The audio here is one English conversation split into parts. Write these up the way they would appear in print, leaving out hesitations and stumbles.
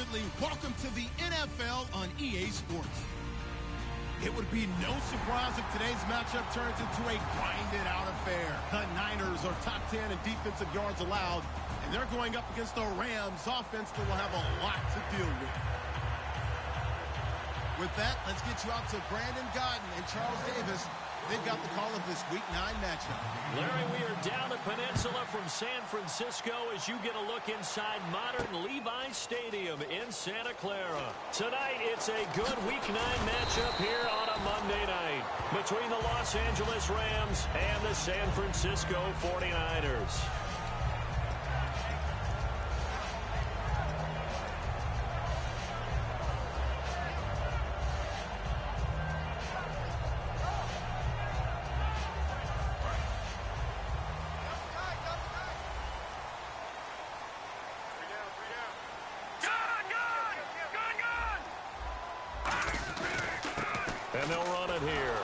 family, welcome to the NFL on EA Sports. It would be no surprise if today's matchup turns into a grinded-out affair. The Niners are top 10 in defensive yards allowed, and they're going up against the Rams offense that will have a lot to deal with. With that, let's get you out to Brandon Godden and Charles Davis. They've got the call of this Week 9 matchup. Larry, we are down the peninsula from San Francisco as you get a look inside modern Levi's Stadium in Santa Clara. Tonight, it's a good Week 9 matchup here on a Monday night between the Los Angeles Rams and the San Francisco 49ers. And they'll run it here.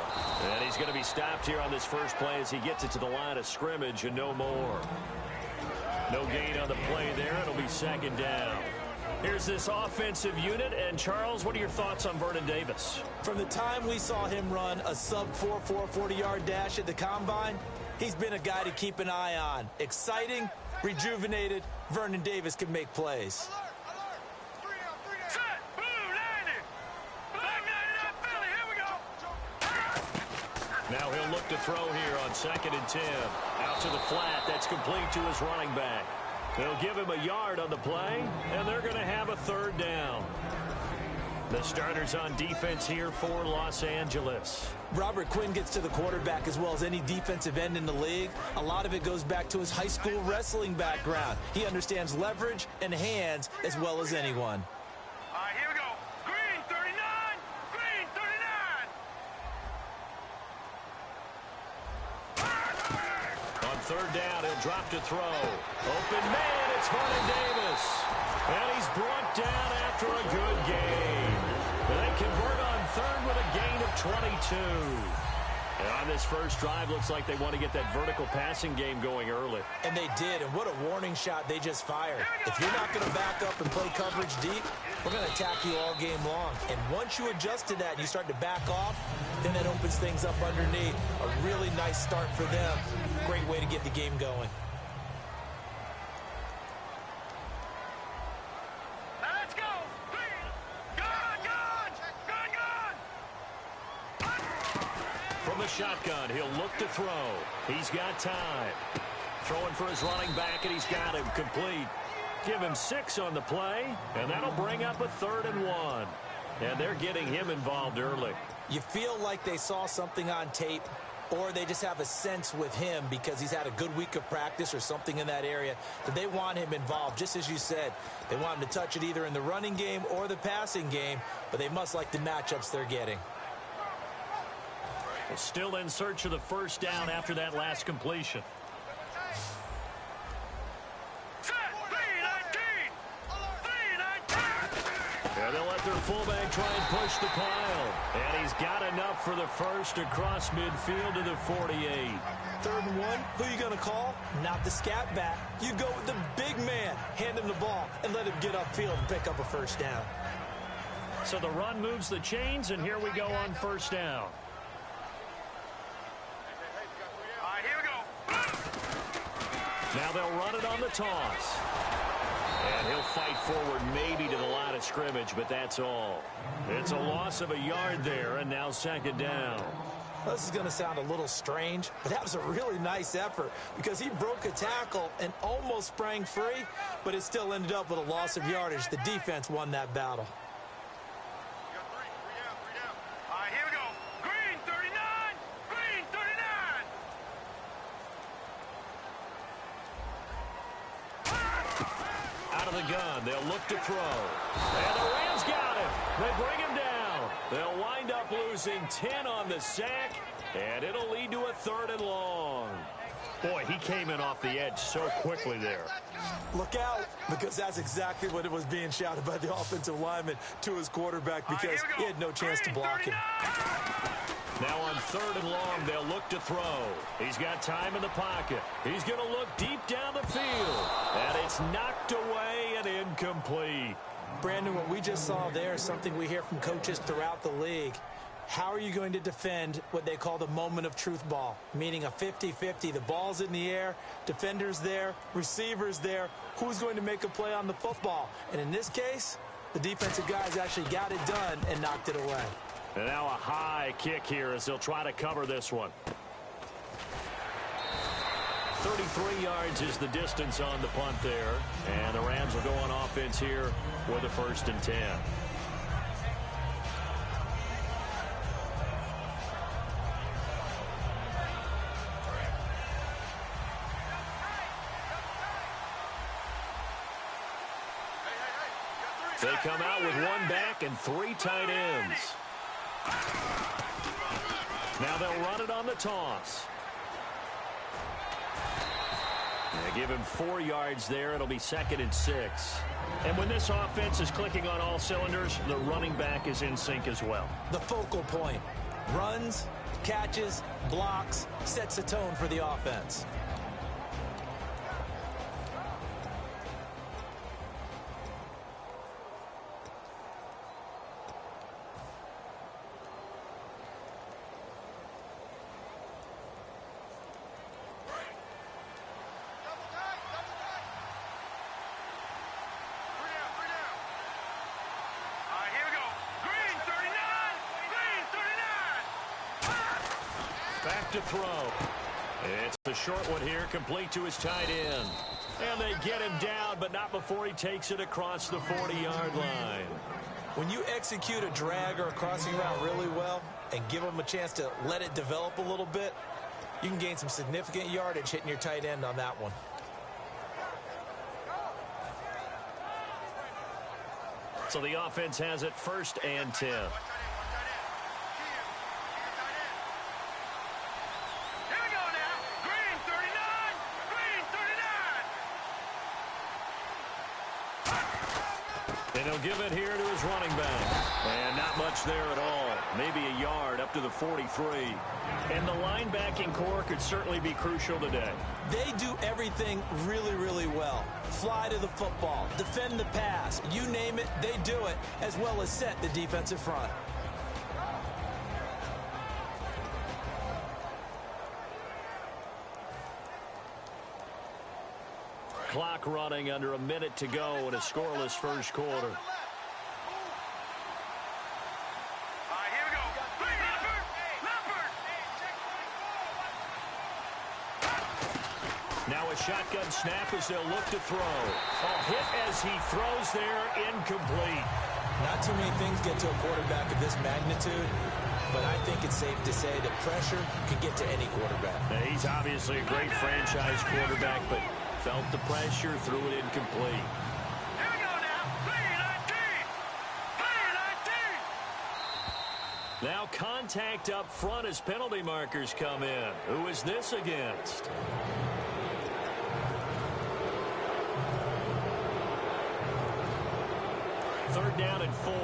And he's going to be stopped here on this first play as he gets it to the line of scrimmage and no more. No gain on the play there. It'll be second down. Here's this offensive unit. And, Charles, what are your thoughts on Vernon Davis? From the time we saw him run a sub-4 40-yard dash at the Combine, he's been a guy to keep an eye on. Exciting, rejuvenated, Vernon Davis can make plays. Now he'll look to throw here on 2nd and 10. Out to the flat. That's complete to his running back. They'll give him a yard on the play, and they're going to have a third down. The starters on defense here for Los Angeles. Robert Quinn gets to the quarterback as well as any defensive end in the league. A lot of it goes back to his high school wrestling background. He understands leverage and hands as well as anyone. All right, here we go. Green 39. Green 39. On third down, he'll drop to throw. Open man, it's Vernon Davis. And he's brought down after a good game. They convert on third with a gain of 22. And on this first drive, looks like they want to get that vertical passing game going early. And they did, and what a warning shot they just fired. If you're not going to back up and play coverage deep, we're going to attack you all game long. And once you adjust to that and you start to back off, then that opens things up underneath. A really nice start for them. Great way to get the game going. Let's go. Gun. From the shotgun, he'll look to throw. He's got time. Throwing for his running back, and he's got him complete. Give him 6 on the play, and that'll bring up a 3rd and 1. And they're getting him involved early. You feel like they saw something on tape, or they just have a sense with him because he's had a good week of practice or something in that area that they want him involved. Just as you said, they want him to touch it either in the running game or the passing game, but they must like the matchups they're getting. Still in search of the first down after that last completion. And they'll let their fullback try and push the pile. And he's got enough for the first across midfield to the 48. 3rd and 1, who you going to call? Not the scat back. You go with the big man. Hand him the ball and let him get upfield and pick up a first down. So the run moves the chains, and here we go on first down. All right, here we go. Now they'll run it on the toss. And he'll fight forward maybe to the line of scrimmage, but that's all. It's a loss of a yard there, and now 2nd down. This is going to sound a little strange, but that was a really nice effort because he broke a tackle and almost sprang free, but it still ended up with a loss of yardage. The defense won that battle. All right, here we go. Green 39. Green 39. Out of the gun, they'll look to throw. And the Rams got him. They bring him down. They'll wind up losing 10 on the sack, and it'll lead to a 3rd and long. Boy, he came in off the edge so quickly there. Look out, because that's exactly what it was being shouted by the offensive lineman to his quarterback because he had no chance to block him. Now on 3rd and long, they'll look to throw. He's got time in the pocket. He's going to look deep down the field. And it's knocked away and incomplete. Brandon, what we just saw there is something we hear from coaches throughout the league. How are you going to defend what they call the moment of truth ball, meaning a 50-50? The ball's in the air, defender's there, receiver's there. Who's going to make a play on the football? And in this case, the defensive guys actually got it done and knocked it away. And now a high kick here as they'll try to cover this one. 33 yards is the distance on the punt there. And the Rams will go on offense here with a 1st and 10. They come out with 1 back and 3 tight ends. Now they'll run it on the toss. They give him 4 yards there. It'll be 2nd and 6. And when this offense is clicking on all cylinders, the running back is in sync as well. The focal point. Runs, catches, blocks, sets a tone for the offense. Back to throw. It's a short one here, complete to his tight end. And they get him down, but not before he takes it across the 40-yard line. When you execute a drag or a crossing route really well and give them a chance to let it develop a little bit, you can gain some significant yardage hitting your tight end on that one. So the offense has it 1st and 10. And he'll give it here to his running back. And not much there at all. Maybe a yard up to the 43. And the linebacking core could certainly be crucial today. They do everything really, really well. Fly to the football, defend the pass, you name it, they do it, as well as set the defensive front. Clock running, under a minute to go in a scoreless first quarter. Now a shotgun snap as they'll look to throw. A hit as he throws there, incomplete. Not too many things get to a quarterback of this magnitude, but I think it's safe to say that pressure can get to any quarterback. Now, he's obviously a great franchise quarterback, but felt the pressure, threw it incomplete. Here we go now. 3-19. Now contact up front as penalty markers come in. Who is this against? Third down and 4.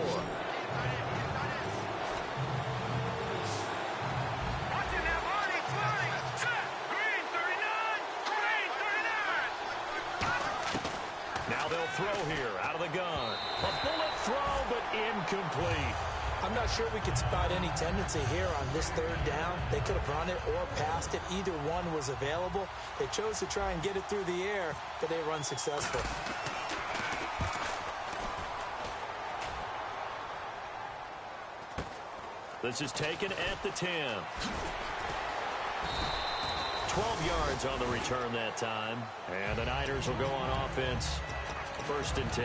Now they'll throw here out of the gun. A bullet throw, but incomplete. I'm not sure we could spot any tendency here on this 3rd down. They could have run it or passed it. Either one was available. They chose to try and get it through the air, but they were unsuccessful. This is taken at the 10. 12 yards on the return that time. And the Niners will go on offense. 1st and 10.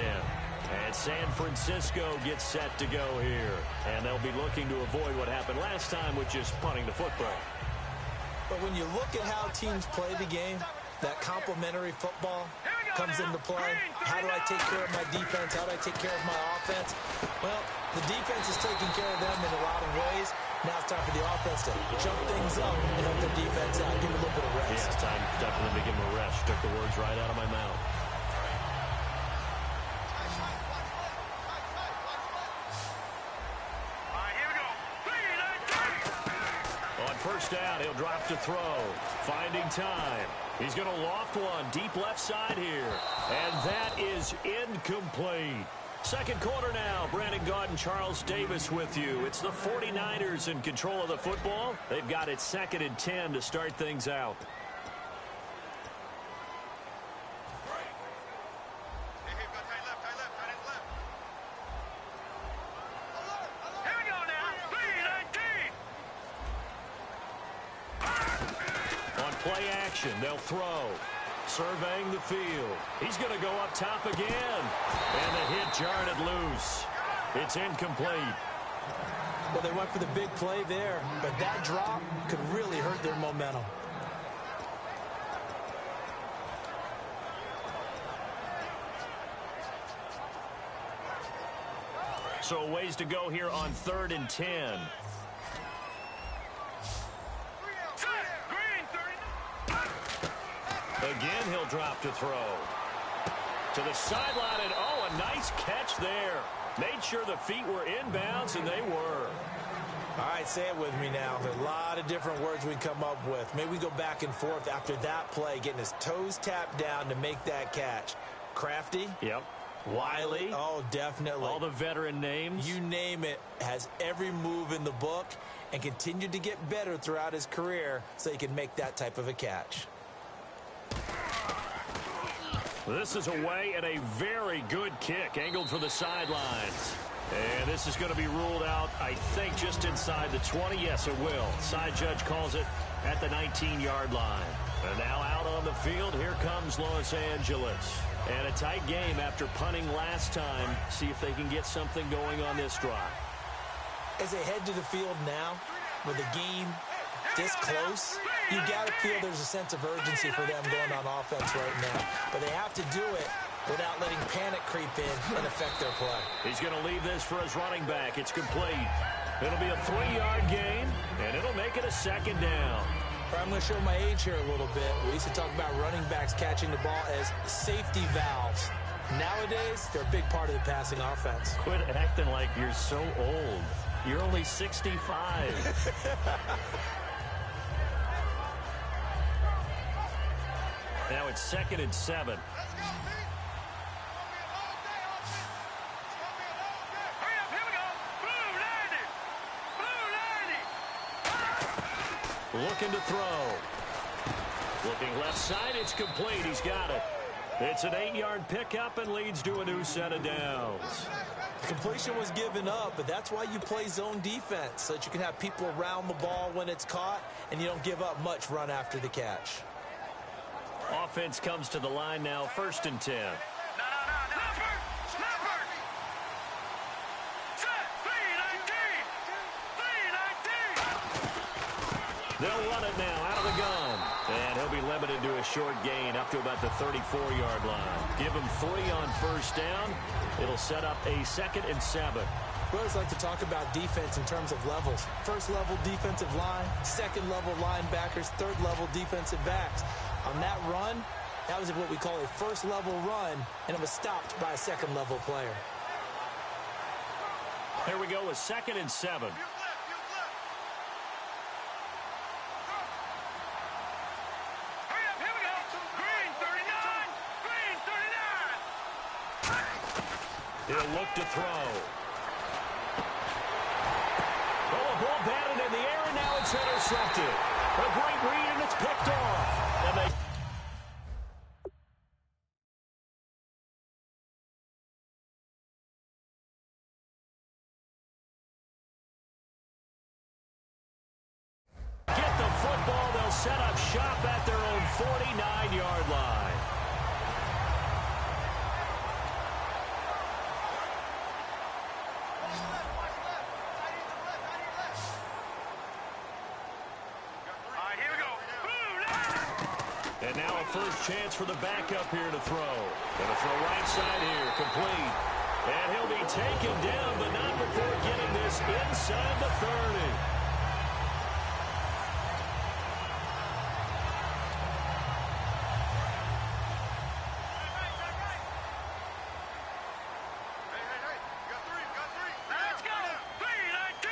And San Francisco gets set to go here. And they'll be looking to avoid what happened last time with just punting the football. But when you look at how teams play the game, that complementary football comes into play. How do I take care of my defense? How do I take care of my offense? Well, the defense is taking care of them in a lot of ways. Now it's time for the offense to jump things up and help their defense out. Give them a little bit of rest. Yeah, it's time for them to give them a rest. Took the words right out of my mouth. First down, he'll drop to throw. Finding time. He's going to loft one deep left side here. And that is incomplete. Second quarter now. Brandon Gaud and Charles Davis with you. It's the 49ers in control of the football. They've got it 2nd and 10 to start things out. Here we go now. 3-19. On play action, they'll throw. Surveying the field. He's going to go up top again. And the hit jarred it loose. It's incomplete. Well, they went for the big play there, but that drop could really hurt their momentum. So a ways to go here on 3rd and 10. Again, he'll drop to throw. To the sideline, and oh, a nice catch there. Made sure the feet were inbounds, and they were. All right, say it with me now. There are a lot of different words we come up with. Maybe we go back and forth after that play, getting his toes tapped down to make that catch. Crafty? Yep. Wily? Oh, definitely. All the veteran names? You name it. Has every move in the book and continued to get better throughout his career so he can make that type of a catch. This is away and a very good kick, angled for the sidelines. And this is going to be ruled out, I think, just inside the 20. Yes, it will. Side judge calls it at the 19-yard line. And now out on the field, here comes Los Angeles. And a tight game after punting last time. See if they can get something going on this drive. As they head to the field now, with the game this close, you got to feel there's a sense of urgency for them going on offense right now. But they have to do it without letting panic creep in and affect their play. He's going to leave this for his running back. It's complete. It'll be a 3-yard gain, and it'll make it a 2nd down. I'm going to show my age here a little bit. We used to talk about running backs catching the ball as safety valves. Nowadays, they're a big part of the passing offense. Quit acting like you're so old. You're only 65. Now it's 2nd and 7. Looking to throw. Looking left side, it's complete. He's got it. It's an 8-yard pickup and leads to a new set of downs. The completion was given up, but that's why you play zone defense, so that you can have people around the ball when it's caught, and you don't give up much run after the catch. Offense comes to the line now, 1st and 10. They'll run it now out of the gun. And he'll be limited to a short gain up to about the 34-yard line. Give him 3 on 1st down. It'll set up a 2nd and 7. We always like to talk about defense in terms of levels. 1st level defensive line, 2nd level linebackers, 3rd level defensive backs. On that run, that was what we call a 1st level run, and it was stopped by a 2nd level player. Here we go with 2nd and 7. He'll look to throw. Oh, a ball batted in the air, and now it's intercepted. A great read, and it's picked off. And they get the football. They'll set up shop at their own 49-yard line. And now a first chance for the backup here to throw. Going to throw right side here, complete. And he'll be taken down, but not before getting this inside the 30. Let's go! 3-19!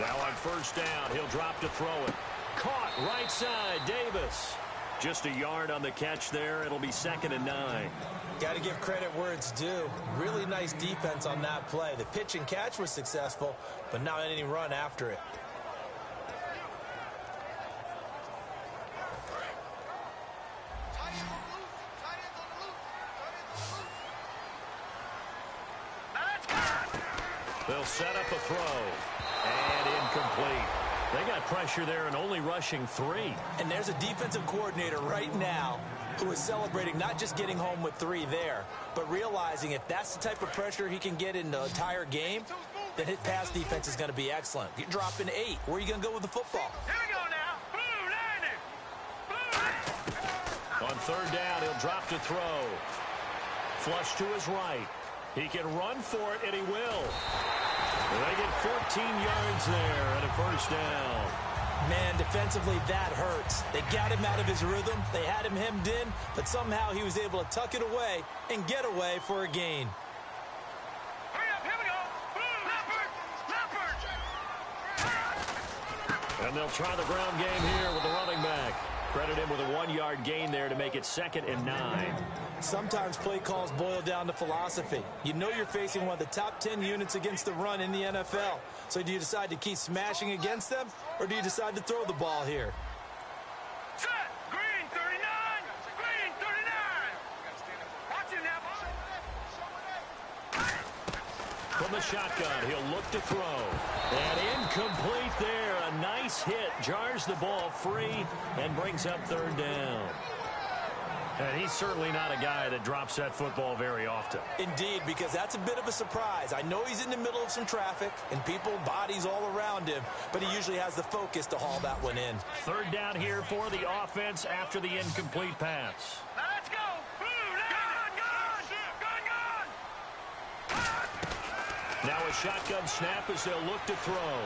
Now on 1st down, he'll drop to throw it. Caught right side, Davis. Just a yard on the catch there. It'll be 2nd and 9. Got to give credit where it's due. Really nice defense on that play. The pitch and catch was successful, but not any run after it. They'll set up a throw. And incomplete. They got pressure there and only rushing 3. And there's a defensive coordinator right now who is celebrating not just getting home with 3 there, but realizing if that's the type of pressure he can get in the entire game, then his pass defense is going to be excellent. You're dropping 8. Where are you going to go with the football? Here we go now. Blue 90. Blue 90. On 3rd down, he'll drop to throw. Flush to his right. He can run for it, and he will. They get 14 yards there and a 1st down. Man, defensively, that hurts. They got him out of his rhythm. They had him hemmed in, but somehow he was able to tuck it away and get away for a gain. Hurry up, here we go. Leopard. And they'll try the ground game here with the running back. Credit him with a 1-yard gain there to make it 2nd and 9. Sometimes play calls boil down to philosophy. You know you're facing one of the top 10 units against the run in the NFL. So do you decide to keep smashing against them, or do you decide to throw the ball here? Set. Green 39. Green 39. Watch it now. From the shotgun, he'll look to throw. And incomplete there. A nice hit. Jars the ball free and brings up 3rd down. And he's certainly not a guy that drops that football very often. Indeed, because that's a bit of a surprise. I know he's in the middle of some traffic and people, bodies all around him, but he usually has the focus to haul that one in. 3rd down here for the offense after the incomplete pass. Now let's go. Blue 90. Now a shotgun snap as they'll look to throw.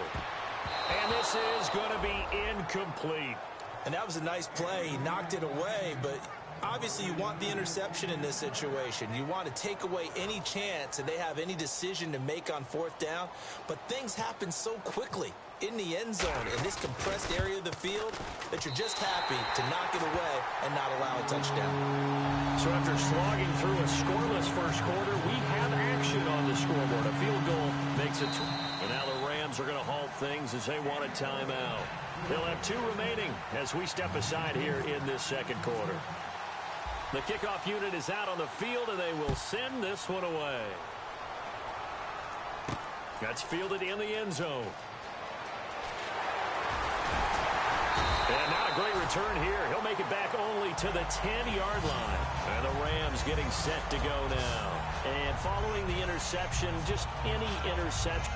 And this is going to be incomplete. And that was a nice play. He knocked it away, but obviously you want the interception in this situation. You want to take away any chance that they have any decision to make on 4th down. But things happen so quickly in the end zone in this compressed area of the field that you're just happy to knock it away and not allow a touchdown. So after slogging through a scoreless 1st quarter, we have action on the scoreboard. A field goal makes it 2. And now the Rams are going to halt things as they want a timeout. They'll have 2 remaining as we step aside here in this 2nd quarter. The kickoff unit is out on the field, and they will send this one away. That's fielded in the end zone. And not a great return here. He'll make it back only to the 10-yard line. And the Rams getting set to go now. And following the interception, just any interception.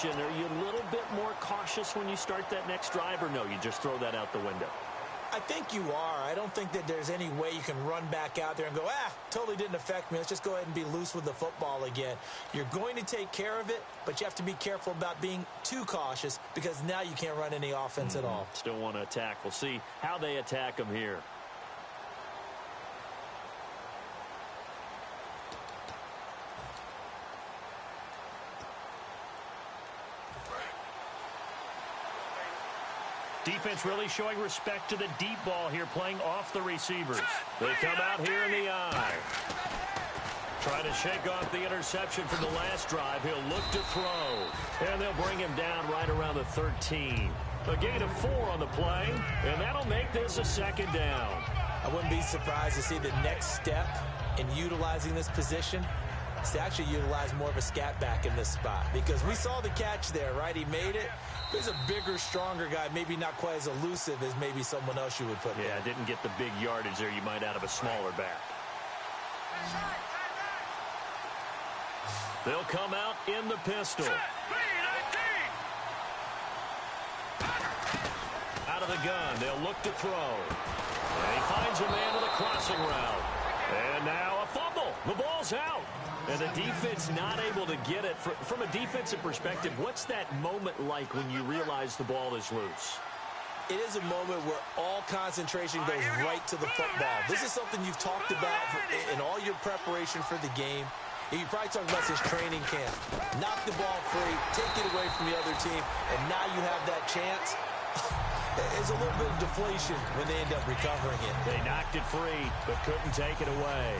Are you a little bit more cautious when you start that next drive, or no, you just throw that out the window? I think you are. I don't think that there's any way you can run back out there and go, totally didn't affect me. Let's just go ahead and be loose with the football again. You're going to take care of it, but you have to be careful about being too cautious because now you can't run any offense at all. Still want to attack. We'll see how they attack them here. Defense really showing respect to the deep ball here, playing off the receivers. They come out here in the eye. Trying to shake off the interception from the last drive. He'll look to throw. And they'll bring him down right around the 13. A gain of 4 on the play, and that'll make this a 2nd down. I wouldn't be surprised to see the next step in utilizing this position is to actually utilize more of a scat back in this spot. Because we saw the catch there, right? He made it. There's a bigger, stronger guy, maybe not quite as elusive as maybe someone else you would put there. Yeah, didn't get the big yardage there you might out of a smaller back. They'll come out in the pistol. out of the gun. They'll look to throw. And he finds a man with a crossing route. And now a fumble. The ball's out. And the defense not able to get it. From a defensive perspective, what's that moment like when you realize the ball is loose? It is a moment where all concentration goes right to the football. This is something you've talked about in all your preparation for the game. You probably talked about this training camp. Knock the ball free, take it away from the other team, and now you have that chance. It's a little bit of deflation when they end up recovering it. They knocked it free, but couldn't take it away.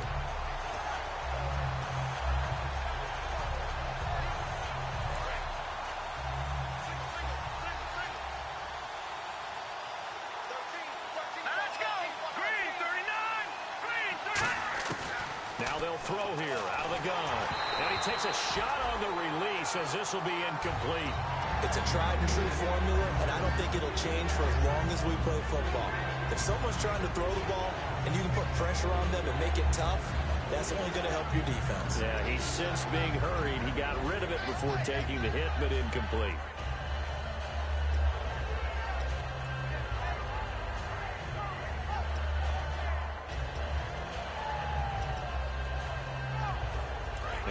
Throw here out of the gun. And he takes a shot on the release as this will be incomplete. It's a tried and true formula, and I don't think it'll change for as long as we play football. If someone's trying to throw the ball and you can put pressure on them and make it tough, that's only going to help your defense. Yeah, he's since being hurried. He got rid of it before taking the hit, but incomplete.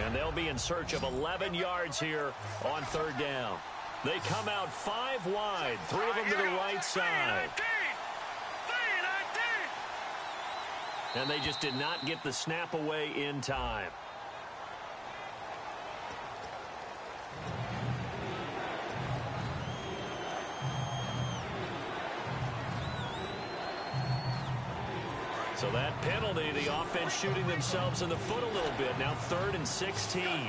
And they'll be in search of 11 yards here on third down. They come out 5 wide, 3 of them to the right side. And they just did not get the snap away in time. So that penalty, the offense shooting themselves in the foot a little bit. Now 3rd and 16. All right,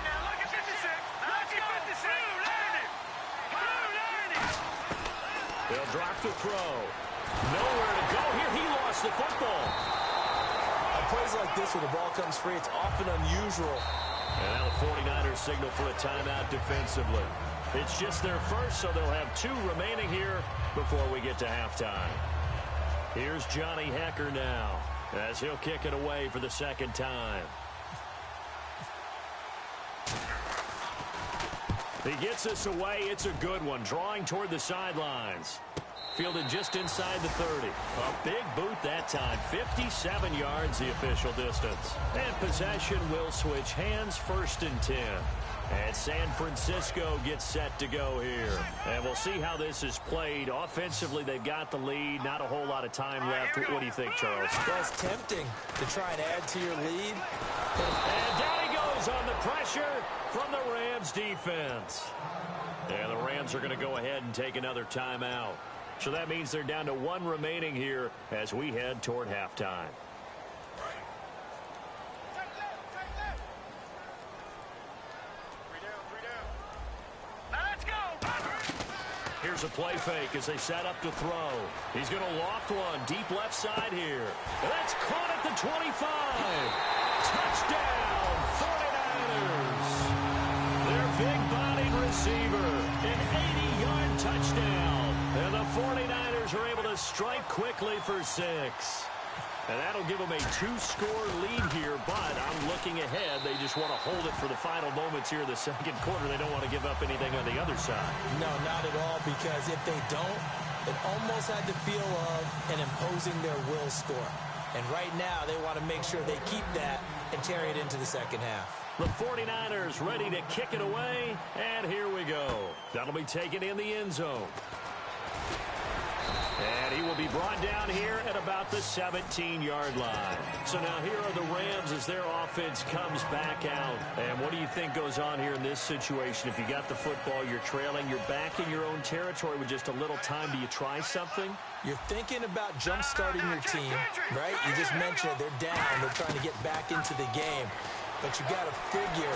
now look at 56. Let's go. 56. They'll drop the throw. Nowhere to go here. He lost the football. On plays like this where the ball comes free, it's often unusual. And now the 49ers signal for a timeout defensively. It's just their first, so they'll have 2 remaining here before we get to halftime. Here's Johnny Hecker now as he'll kick it away for the second time. He gets this away. It's a good one. Drawing toward the sidelines. Fielded just inside the 30. A big boot that time. 57 yards the official distance. And possession will switch hands, 1st and 10. And San Francisco gets set to go here. And we'll see how this is played. Offensively, they've got the lead. Not a whole lot of time left. What do you think, Charles? Well, it's tempting to try and add to your lead. And down he goes on the pressure from the Rams defense. And the Rams are going to go ahead and take another timeout. So that means they're down to 1 remaining here as we head toward halftime. Here's a play fake as they set up to throw. He's going to loft one deep left side here. And that's caught at the 25. Touchdown, 49ers. Their big-bodied receiver, an 80-yard touchdown. And the 49ers are able to strike quickly for 6. And that'll give them a 2-score lead here, but I'm looking ahead. They just want to hold it for the final moments here in the second quarter. They don't want to give up anything on the other side. No, not at all, because if they don't, it almost had the feel of an imposing their will score. And right now, they want to make sure they keep that and carry it into the second half. The 49ers ready to kick it away, and here we go. That'll be taken in the end zone. And he will be brought down here at about the 17-yard line. So now here are the Rams as their offense comes back out. And what do you think goes on here in this situation? If you got the football, you're trailing, you're back in your own territory with just a little time. Do you try something? You're thinking about jump-starting your team, right? You just mentioned it. They're down. They're trying to get back into the game. But you got to figure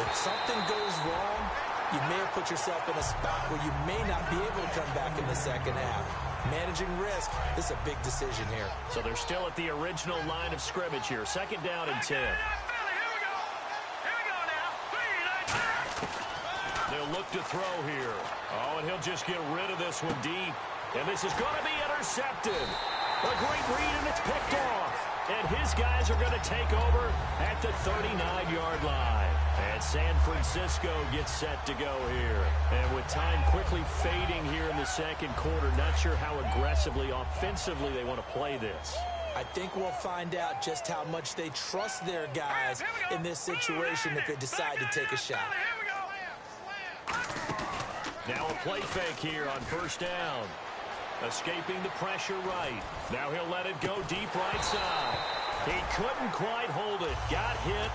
if something goes wrong, you may have put yourself in a spot where you may not be able to come back in the second half. Managing risk, this is a big decision here. So they're still at the original line of scrimmage here. 2nd down and 10. They'll look to throw here. Oh, and he'll just get rid of this one deep. And this is going to be intercepted. A great read, and it's picked off. And his guys are going to take over at the 39-yard line. And San Francisco gets set to go here. And with time quickly fading here in the second quarter, not sure how aggressively, offensively they want to play this. I think we'll find out just how much they trust their guys in this situation if they decide to take a shot. Now a play fake here on first down. Escaping the pressure right. Now he'll let it go deep right side. He couldn't quite hold it. Got hit.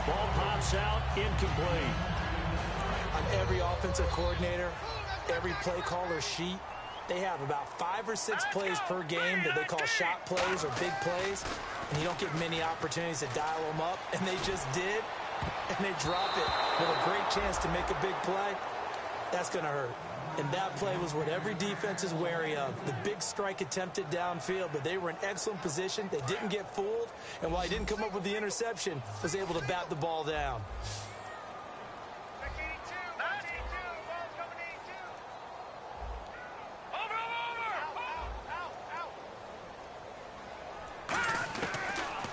Ball pops out. Incomplete. On every offensive coordinator, every play caller sheet, they have about 5 or 6 plays per game that they call shot plays or big plays, and you don't get many opportunities to dial them up, and they just did, and they drop it with a great chance to make a big play. That's going to hurt. And that play was what every defense is wary of. The big strike attempted downfield, but they were in excellent position. They didn't get fooled, and while he didn't come up with the interception, was able to bat the ball down.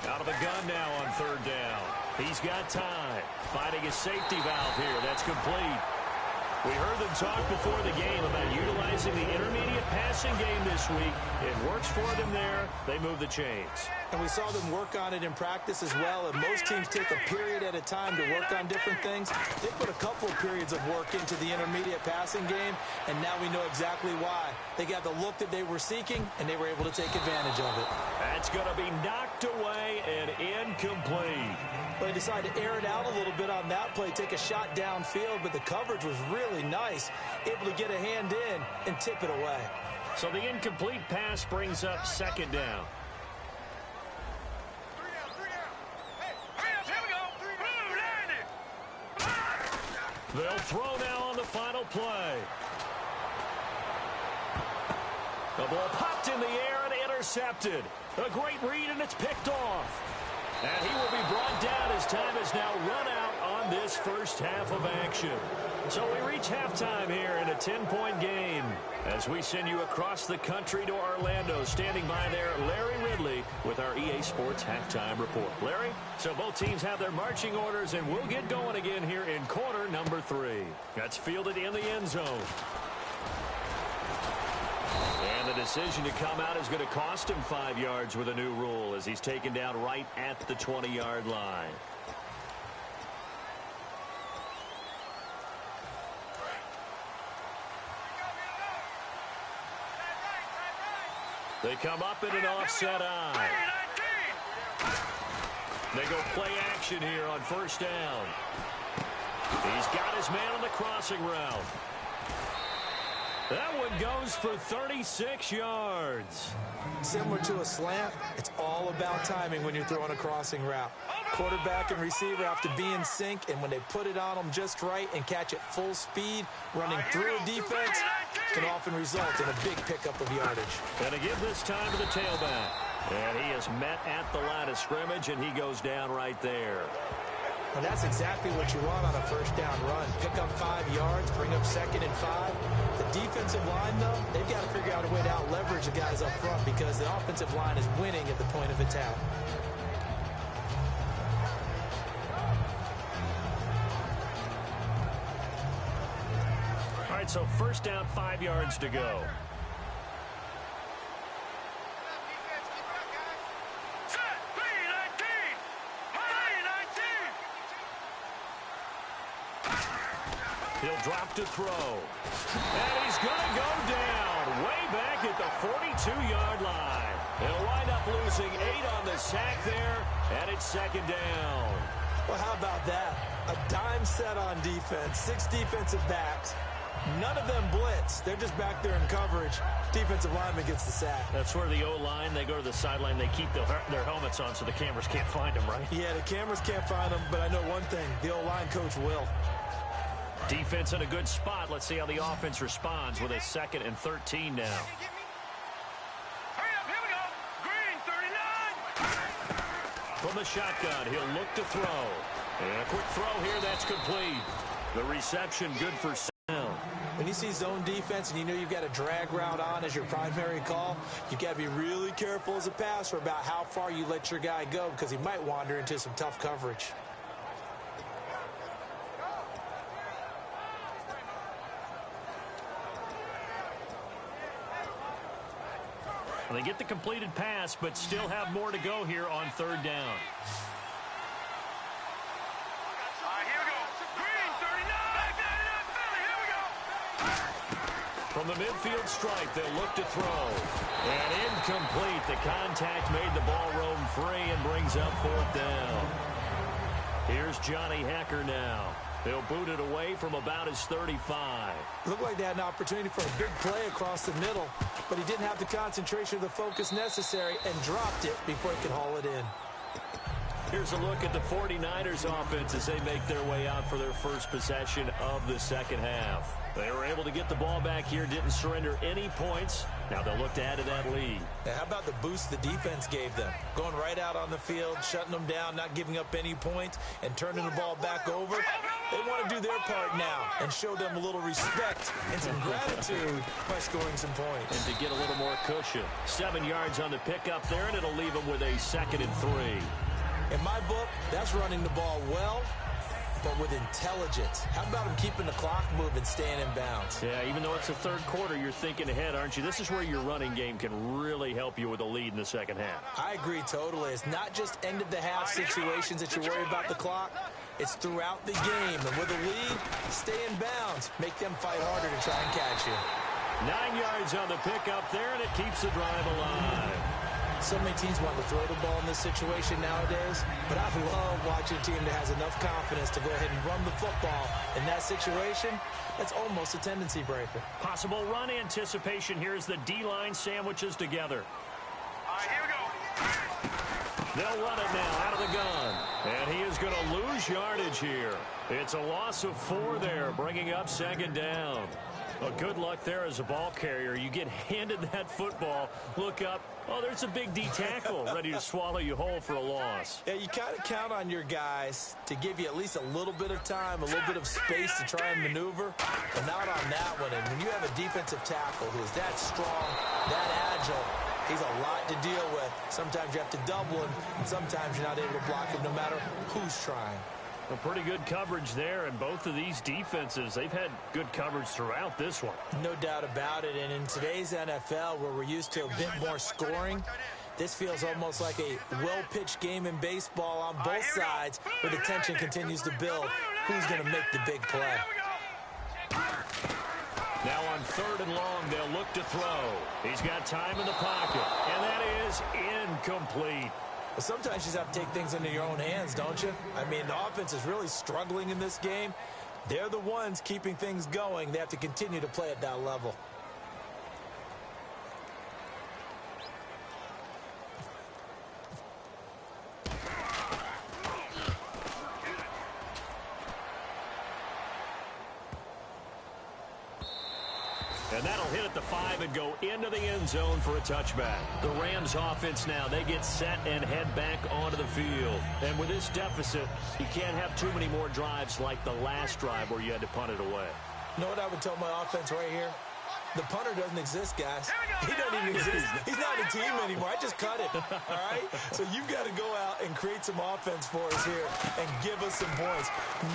Out of the gun now on third down. He's got time. Finding his safety valve here. That's complete. We heard them talk before the game about utilizing the intermediate passing game this week. It works for them there. They move the chains. And we saw them work on it in practice as well. And most teams take a period at a time to work on different things. They put a couple of periods of work into the intermediate passing game, and now we know exactly why. They got the look that they were seeking, and they were able to take advantage of it. That's going to be knocked away and incomplete. They decided to air it out a little bit on that play, take a shot downfield, but the coverage was really nice, able to get a hand in and tip it away. So the incomplete pass brings up second down. They'll throw now on the final play. The ball popped in the air and intercepted. A great read, and it's picked off. And he will be brought down as time has now run out on this first half of action. So we reach halftime here in a 10-point game. As we send you across the country to Orlando, standing by there, Larry Ridley with our EA Sports Halftime Report. Larry, so both teams have their marching orders, and we'll get going again here in quarter number 3. That's fielded in the end zone. And the decision to come out is going to cost him 5 yards with a new rule as he's taken down right at the 20-yard line. They come up in an offset eye. They go play action here on first down. He's got his man on the crossing route. That one goes for 36 yards. Similar to a slant, it's all about timing when you're throwing a crossing route. Quarterback and receiver have to be in sync, and when they put it on them just right and catch it full speed, running through a defense can often result in a big pickup of yardage. And again this time to the tailback. And he is met at the line of scrimmage, and he goes down right there. And that's exactly what you want on a first down run. Pick up 5 yards, bring up 2nd and 5. The defensive line, though, they've got to figure out a way to out-leverage the guys up front because the offensive line is winning at the point of attack. All right, so first down, 5 yards to go. He'll drop to throw. And he's going to go down way back at the 42-yard line. He'll wind up losing 8 on the sack there, and it's second down. Well, how about that? A dime set on defense, 6 defensive backs. None of them blitz. They're just back there in coverage. Defensive lineman gets the sack. That's where the O-line, they go to the sideline, they keep their helmets on so the cameras can't find them, right? Yeah, the cameras can't find them, but I know one thing. The O-line coach will. Defense in a good spot. Let's see how the offense responds with a 2nd and 13 now. Hurry up, here we go. Green, 39. From the shotgun, he'll look to throw. And a quick throw here, that's complete. The reception good for Snell. When you see zone defense and you know you've got a drag route on as your primary call, you've got to be really careful as a passer about how far you let your guy go because he might wander into some tough coverage. Well, they get the completed pass, but still have more to go here on third down. Here we go. Green, 39. Philly, here we go. From the midfield stripe, they'll look to throw. And incomplete. The contact made the ball roam free and brings up fourth down. Here's Johnny Hacker now. They'll boot it away from about his 35. Looked like they had an opportunity for a big play across the middle, but he didn't have the concentration or the focus necessary and dropped it before he could haul it in. Here's a look at the 49ers offense as they make their way out for their first possession of the second half. They were able to get the ball back here, didn't surrender any points. Now they'll look to add to that lead. Now, how about the boost the defense gave them? Going right out on the field, shutting them down, not giving up any points, and turning the ball back over. They want to do their part now and show them a little respect and some gratitude by scoring some points. And to get a little more cushion. 7 yards on the pickup there, and it'll leave them with a 2nd and 3. In my book, that's running the ball well, but with intelligence. How about him keeping the clock moving, staying in bounds? Yeah, even though it's the third quarter, you're thinking ahead, aren't you? This is where your running game can really help you with a lead in the second half. I agree totally. It's not just end-of-the-half situations that you worry about the clock. It's throughout the game. And with a lead, stay in bounds. Make them fight harder to try and catch you. 9 yards on the pickup there, and it keeps the drive alive. So many teams want to throw the ball in this situation nowadays, but I love watching a team that has enough confidence to go ahead and run the football in that situation. That's almost a tendency breaker. Possible run anticipation here as the D-line sandwiches together. Here we go. They'll run it now out of the gun, and he is going to lose yardage here. It's a loss of 4 there, bringing up 2nd down. Well, good luck there as a ball carrier. You get handed that football, look up, oh, there's a big D tackle ready to swallow you whole for a loss. Yeah, you kind of count on your guys to give you at least a little bit of time, a little bit of space to try and maneuver, but not on that one. And when you have a defensive tackle who is that strong, that agile, he's a lot to deal with. Sometimes you have to double him, and sometimes you're not able to block him no matter who's trying. A pretty good coverage there, and both of these defenses, they've had good coverage throughout this one. No doubt about it, and in today's NFL, where we're used to a bit more scoring, this feels almost like a well-pitched game in baseball on both sides, where the tension continues to build. Who's going to make the big play? Now on 3rd and long, they'll look to throw. He's got time in the pocket, and that is incomplete. But sometimes you just have to take things into your own hands, don't you? I mean, the offense is really struggling in this game. They're the ones keeping things going. They have to continue to play at that level. And that'll hit at the 5 and go into the end zone for a touchback. The Rams offense now, they get set and head back onto the field. And with this deficit, you can't have too many more drives like the last drive where you had to punt it away. You know what I would tell my offense right here? The punter doesn't exist, guys. He doesn't even exist. He's not a team anymore. I just cut it, all right? So you've got to go out and create some offense for us here and give us some points.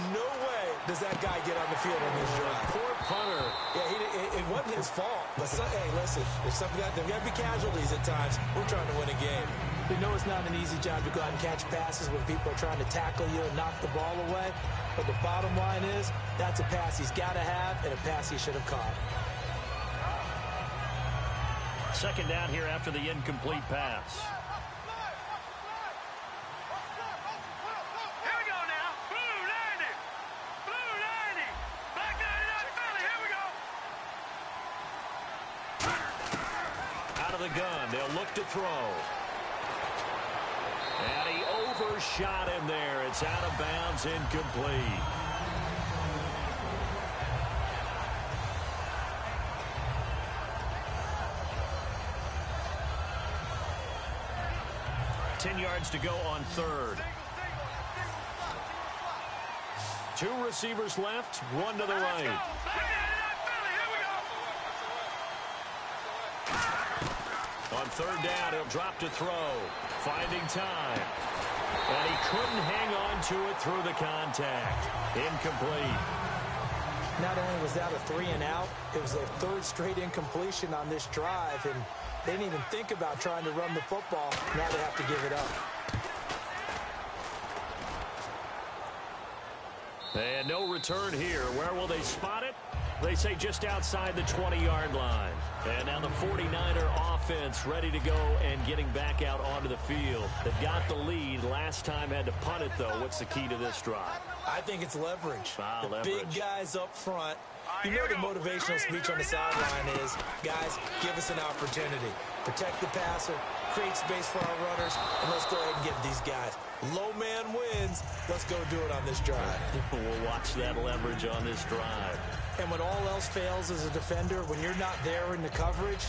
No way does that guy get on the field on this drive. Poor punter. Yeah, it wasn't his fault. But hey, listen, there's something there got to be casualties at times. We're trying to win a game. We know it's not an easy job to go out and catch passes when people are trying to tackle you and knock the ball away. But the bottom line is that's a pass he's got to have and a pass he should have caught. 2nd down here after the incomplete pass. Here we go now. Blue 90. Blue 90. Black 99 Philly. Here we go. Out of the gun, they'll look to throw. And he overshot him there. It's out of bounds, incomplete. Ten yards to go on 3rd. 2 receivers left, 1 to the right. On 3rd down, he'll drop to throw. Finding time. And he couldn't hang on to it through the contact. Incomplete. Not only was that a 3 and out, it was their 3rd straight incompletion on this drive, and they didn't even think about trying to run the football. Now they have to give it up. And no return here. Where will they spot it? They say just outside the 20-yard line. And now the 49er offense ready to go and getting back out onto the field. They've got the lead. Last time had to punt it, though. What's the key to this drive? I think it's leverage. Leverage. Big guys up front. You know the motivational speech on the sideline is, guys, give us an opportunity. Protect the passer, create space for our runners, and let's go ahead and give these guys. Low man wins. Let's go do it on this drive. We'll watch that leverage on this drive. And when all else fails as a defender, when you're not there in the coverage,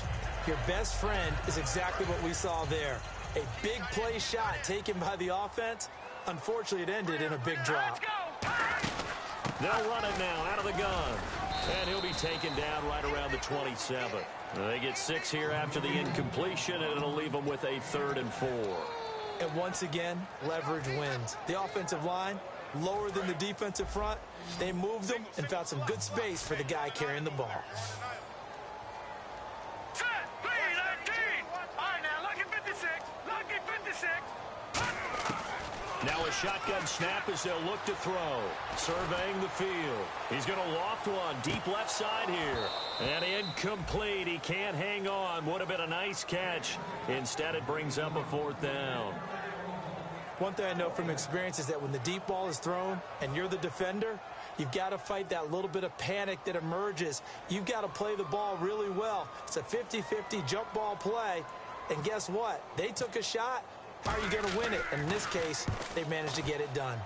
your best friend is exactly what we saw there. A big play shot taken by the offense. Unfortunately, it ended in a big drop. They'll run it now out of the gun. And he'll be taken down right around the 27. They get 6 here after the incompletion, and it'll leave them with a 3rd and 4. And once again, leverage wins. The offensive line, lower than the defensive front. They moved them and found some good space for the guy carrying the ball. Set, 3-19. All right, now, lucky 56. Lucky 56. Now a shotgun snap as they'll look to throw. Surveying the field. He's going to loft one deep left side here. And incomplete. He can't hang on. Would have been a nice catch. Instead, it brings up a 4th down. One thing I know from experience is that when the deep ball is thrown and you're the defender, you've got to fight that little bit of panic that emerges. You've got to play the ball really well. It's a 50-50 jump ball play. And guess what? They took a shot. How are you going to win it? And in this case, they managed to get it done.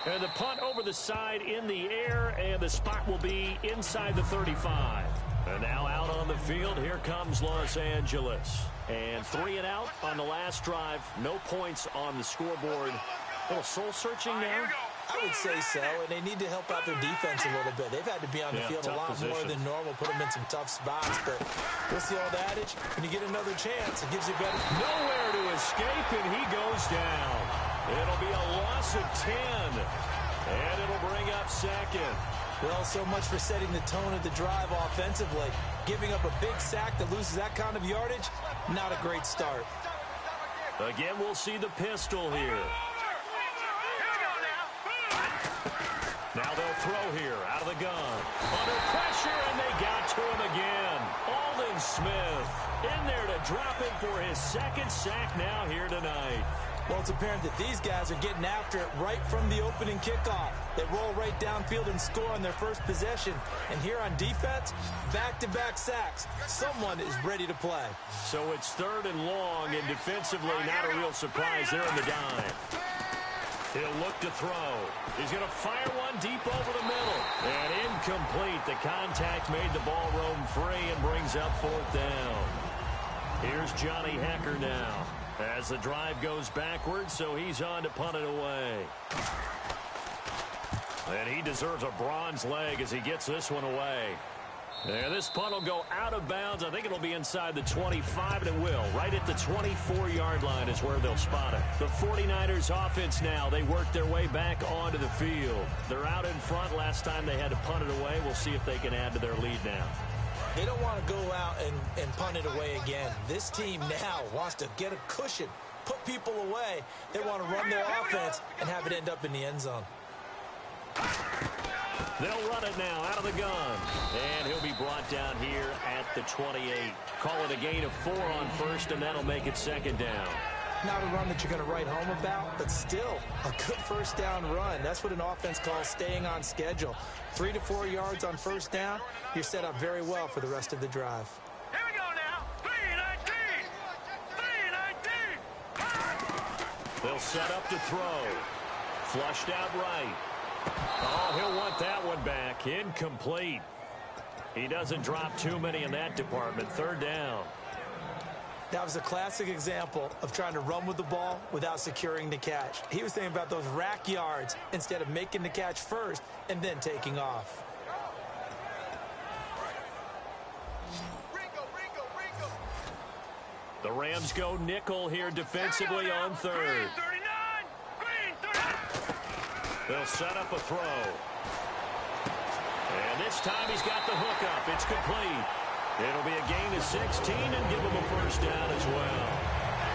And the punt over the side in the air, and the spot will be inside the 35. And now out on the field, here comes Los Angeles. And 3 and out on the last drive. No points on the scoreboard. A little soul-searching now. I would say so, and they need to help out their defense a little bit. They've had to be on the field a lot more than normal, put them in some tough spots. But we'll see all the adage. When you get another chance, it gives you better. Nowhere to escape, and he goes down. It'll be a loss of 10, and it'll bring up 2nd. Well, so much for setting the tone of the drive offensively. Giving up a big sack that loses that kind of yardage, not a great start. Again, we'll see the pistol here. Now they'll throw here out of the gun. Under pressure, and they got to him again. Aldon Smith in there to drop him for his 2nd sack now here tonight. Well, it's apparent that these guys are getting after it right from the opening kickoff. They roll right downfield and score on their first possession. And here on defense, back-to-back sacks. Someone is ready to play. So it's 3rd and long, and defensively not a real surprise there in the dime. He'll look to throw. He's going to fire one deep over the middle. And incomplete. The contact made the ball roam free and brings up 4th down. Here's Johnny Hecker now as the drive goes backwards, so he's on to punt it away. And he deserves a bronze leg as he gets this one away. And this punt will go out of bounds. I think it'll be inside the 25, and it will. Right at the 24-yard line is where they'll spot it. The 49ers offense now, they work their way back onto the field. They're out in front. Last time they had to punt it away. We'll see if they can add to their lead now. They don't want to go out and punt it away again. This team now wants to get a cushion, put people away. They want to run their offense and have it end up in the end zone. They'll run it now out of the gun. And he'll be brought down here at the 28. Call it a gain of 4 on 1st, and that'll make it 2nd down. Not a run that you're going to write home about, but still a good 1st down run. That's what an offense calls staying on schedule. 3 to 4 yards on 1st down, you're set up very well for the rest of the drive. Here we go now. 3-19. They'll set up to throw. Flushed out right. Oh, he'll want that one back. Incomplete. He doesn't drop too many in that department. 3rd down. That was a classic example of trying to run with the ball without securing the catch. He was thinking about those rack yards instead of making the catch first and then taking off. The Rams go nickel here defensively on 3rd. They'll set up a throw. And this time he's got the hookup. It's complete. It'll be a gain of 16 and give him a first down as well.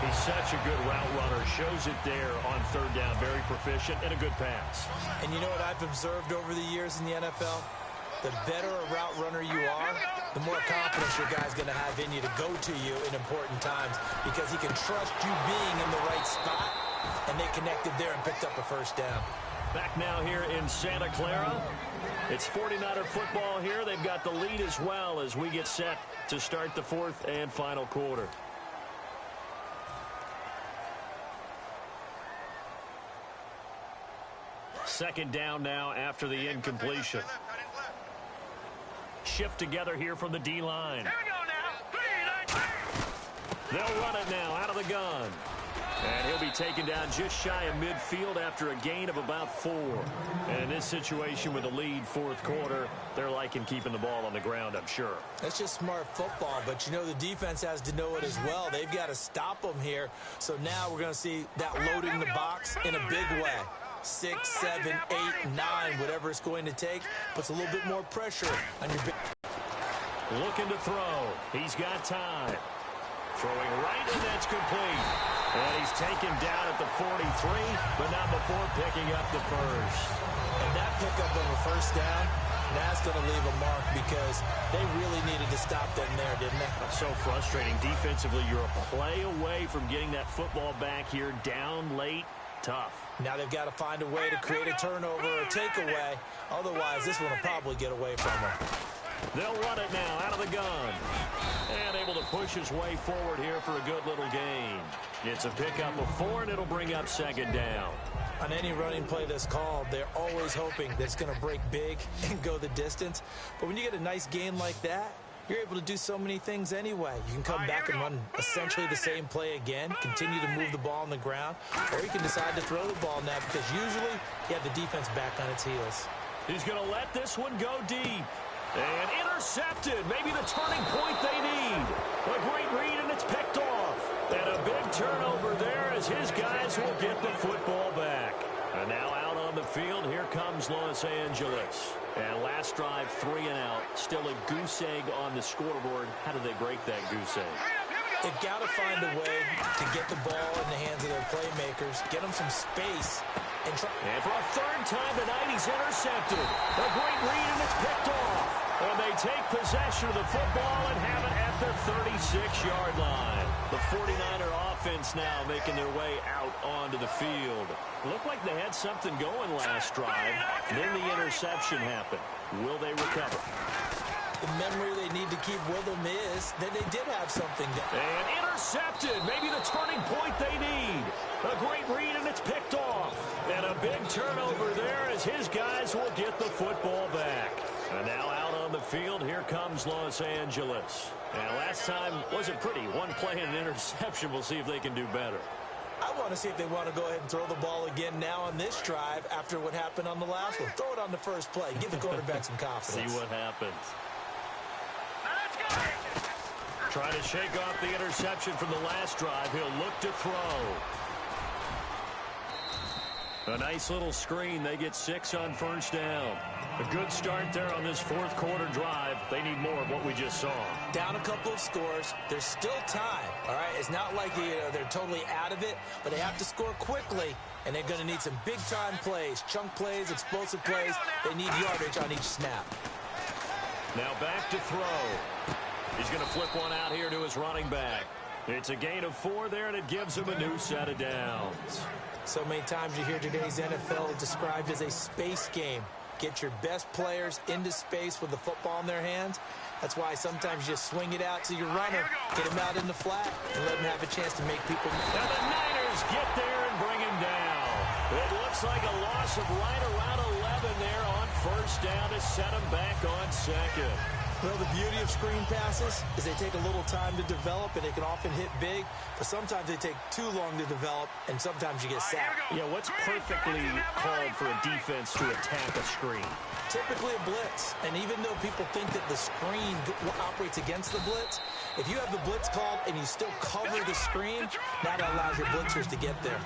He's such a good route runner. Shows it there on third down. Very proficient and a good pass. And you know what I've observed over the years in the NFL? The better a route runner you are, the more confidence your guy's going to have in you to go to you in important times because he can trust you being in the right spot, and they connected there and picked up a first down. Back now here in Santa Clara. It's 49er football here. They've got the lead as well as we get set to start the fourth and final quarter. Second down now after the incompletion. Shift together here from the D-line. Here we go now. 3, 9, 2. They'll run it now out of the gun. And he'll be taken down just shy of midfield after a gain of about 4. And in this situation with a lead fourth quarter, they're liking keeping the ball on the ground, I'm sure. That's just smart football, but you know the defense has to know it as well. They've got to stop them here. So now we're going to see that loading the box in a big way. 6, 7, 8, 9, whatever it's going to take, puts a little bit more pressure on your big. Looking to throw. He's got time. Throwing right, and that's complete. And he's taken down at the 43, but not before picking up the first. And that pickup of a first down, that's going to leave a mark because they really needed to stop them there, didn't they? That's so frustrating. Defensively, you're a play away from getting that football back here down late. Tough. Now they've got to find a way to create a turnover or takeaway. Otherwise, this one will probably get away from them. They'll run it now out of the gun. And able to push his way forward here for a good little gain. It's a pickup of 4, and it'll bring up second down. On any running play that's called, they're always hoping that it's going to break big and go the distance. But when you get a nice gain like that, you're able to do so many things anyway. You can come back and run essentially the same play again, continue to move the ball on the ground, or you can decide to throw the ball now because usually you have the defense back on its heels. He's going to let this one go deep. And intercepted. Maybe the turning point they need. A great read, and it's picked off. And a big turnover there as his guys will get the football back. And now out on the field, here comes Los Angeles. And last drive, 3 and out. Still a goose egg on the scoreboard. How did they break that goose egg? They've got to find a way to get the ball in the hands of their playmakers, get them some space. And for a third time tonight, he's intercepted. A great read, and it's picked off. And they take possession of the football and have it at the 36-yard line. The 49er offense now making their way out onto the field. Looked like they had something going last drive. Then the interception happened. Will they recover? The memory they need to keep with them is that they did have something. And intercepted. Maybe the turning point they need. A great read, and it's picked off. And a big turnover there as his guys will get the football back. And now out on the field, here comes Los Angeles. And last time wasn't pretty. One play and an interception. We'll see if they can do better. I want to see if they want to go ahead and throw the ball again now on this drive after what happened on the last one. Throw it on the first play. Give the quarterback some confidence. See what happens. Trying to shake off the interception from the last drive. He'll look to throw. A nice little screen. They get 6 on first down. A good start there on this fourth quarter drive. They need more of what we just saw. Down a couple of scores. There's still time. All right, it's not like they're totally out of it, but they have to score quickly, and they're going to need some big-time plays, chunk plays, explosive plays. They need yardage on each snap. Now back to throw. He's going to flip one out here to his running back. It's a gain of 4 there, and it gives him a new set of downs. So many times you hear today's NFL described as a space game. Get your best players into space with the football in their hands. That's why sometimes you just swing it out to your runner, get him out in the flat, and let him have a chance to make people. Now the Niners get there and bring him down. It looks like a loss of right around 11 there on first down to set him back on second. Well, the beauty of screen passes is they take a little time to develop, and they can often hit big, but sometimes they take too long to develop, and sometimes you get sacked. Yeah, what's perfectly called for a defense to attack a screen? Typically a blitz, and even though people think that the screen operates against the blitz, if you have the blitz called and you still cover the screen, that allows your blitzers to get there.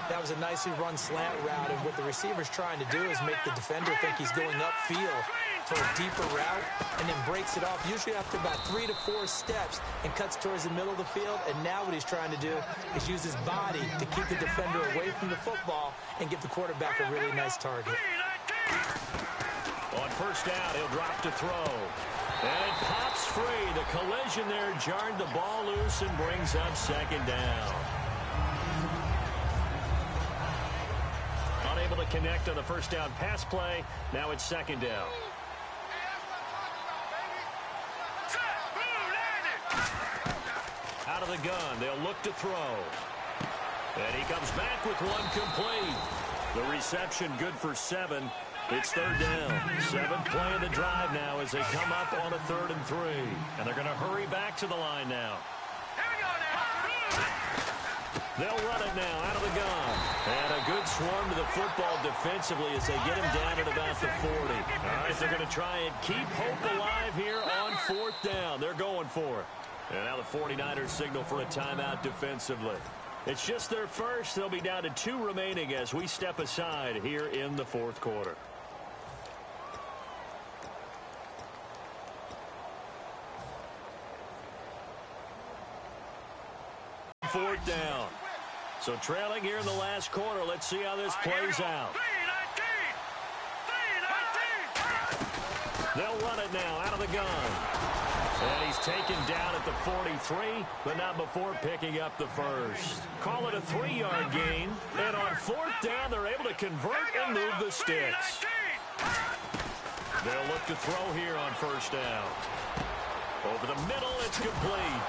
That was a nicely run slant route, and what the receiver's trying to do is make the defender think he's going upfield for a deeper route, and then breaks it off, usually after about 3 to 4 steps, and cuts towards the middle of the field. And now what he's trying to do is use his body to keep the defender away from the football and give the quarterback a really nice target. On first down, he'll drop to throw. And it pops free. The collision there jarred the ball loose and brings up second down. Unable to connect on the first down pass play. Now it's second down. Out of the gun, they'll look to throw. And he comes back with one complete. The reception good for 7. It's third down. 7th play of the drive now as they come up on a 3rd and 3. And they're going to hurry back to the line now. They'll run it now out of the gun. And a good swarm to the football defensively as they get him down at about the 40. All right, they're going to try and keep hope alive here on 4th down. They're going for it. And now the 49ers signal for a timeout defensively. It's just their first. They'll be down to 2 remaining as we step aside here in the 4th quarter. 4th down. So trailing here in the last quarter. Let's see how this plays out. They'll run it now out of the gun. And he's taken down at the 43, but not before picking up the first. Call it a 3-yard gain. And on 4th down, they're able to convert and move the sticks. They'll look to throw here on first down. Over the middle, it's complete.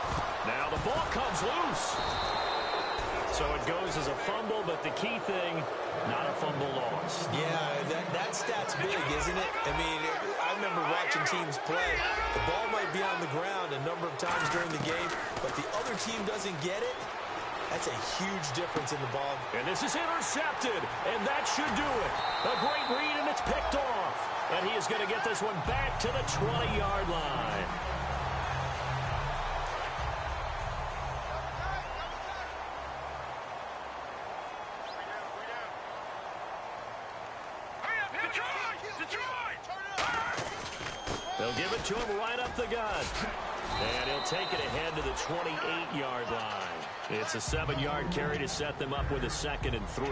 Now the ball comes loose. So it goes as a fumble, but the key thing, not a fumble loss. Yeah, that stat's big, isn't it? I mean, I remember watching teams play. The ball might be on the ground a number of times during the game, but the other team doesn't get it. That's a huge difference in the ball. And this is intercepted, and that should do it. A great read, and it's picked off. And he is going to get this one back to the 20-yard line. They'll give it to him right up the gut. And he'll take it ahead to the 28-yard line. It's a 7-yard carry to set them up with a 2nd and 3.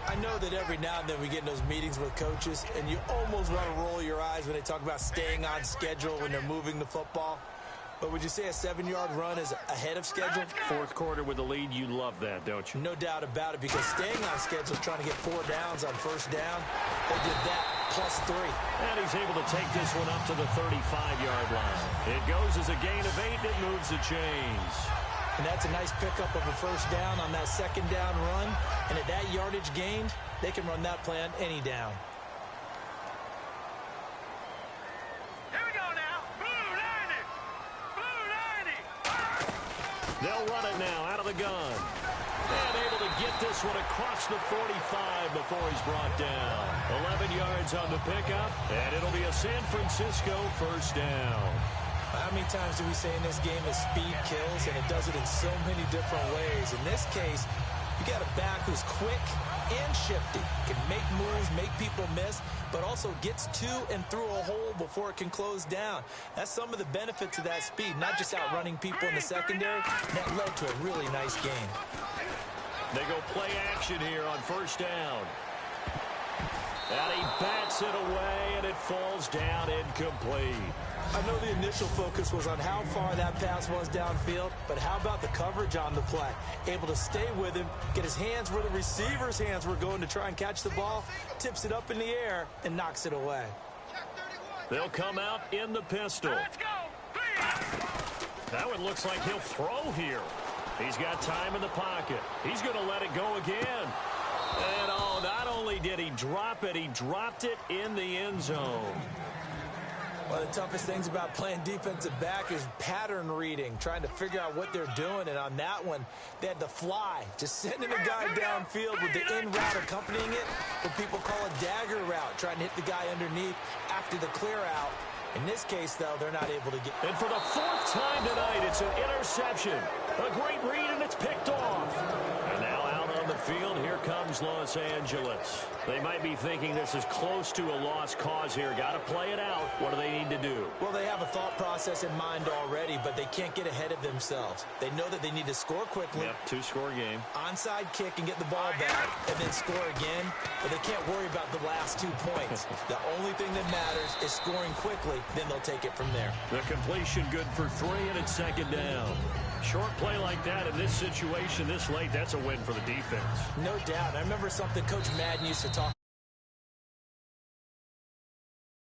I know that every now and then we get in those meetings with coaches, and you almost want to roll your eyes when they talk about staying on schedule when they're moving the football. But would you say a 7-yard run is ahead of schedule? 4th quarter with the lead, you love that, don't you? No doubt about it, because staying on schedule is trying to get 4 downs on first down. They did that plus 3. And he's able to take this one up to the 35-yard line. It goes as a gain of 8, and it moves the chains. And that's a nice pickup of a first down on that 2nd down run. And at that yardage gained, they can run that play on any down. They'll run it now out of the gun. And able to get this one across the 45 before he's brought down. 11 yards on the pickup, and it'll be a San Francisco first down. How many times do we say in this game that speed kills, and it does it in so many different ways? In this case, you got a back who's quick and shifty, can make moves, make people miss, but also gets to and through a hole before it can close down. That's some of the benefits of that speed, not just outrunning people in the secondary. That led to a really nice game. They go play action here on first down. And he bats it away, and it falls down incomplete. I know the initial focus was on how far that pass was downfield, but how about the coverage on the play? Able to stay with him, get his hands where the receiver's hands were going to try and catch the ball, tips it up in the air, and knocks it away. They'll come out in the pistol. Let's go. That one looks like he'll throw here. He's got time in the pocket. He's going to let it go again. And oh, not only did he drop it, he dropped it in the end zone. One of the toughest things about playing defensive back is pattern reading, trying to figure out what they're doing. And on that one, they had the fly, just sending a guy downfield with the in route accompanying it, what people call a dagger route, trying to hit the guy underneath after the clear out. In this case, though, they're not able to get... And for the 4th time tonight, it's an interception. A great read, and it's picked off. And now out on the midfield. Here comes Los Angeles. They might be thinking this is close to a lost cause here. Got to play it out. What do they need to do? Well, they have a thought process in mind already, but they can't get ahead of themselves. They know that they need to score quickly. Yep, two-score game. Onside kick and get the ball back, and then score again. But they can't worry about the last 2 points. The only thing that matters is scoring quickly. Then they'll take it from there. The completion good for 3, and it's second down. Short play like that in this situation this late, that's a win for the defense. No doubt. I remember something Coach Madden used to talk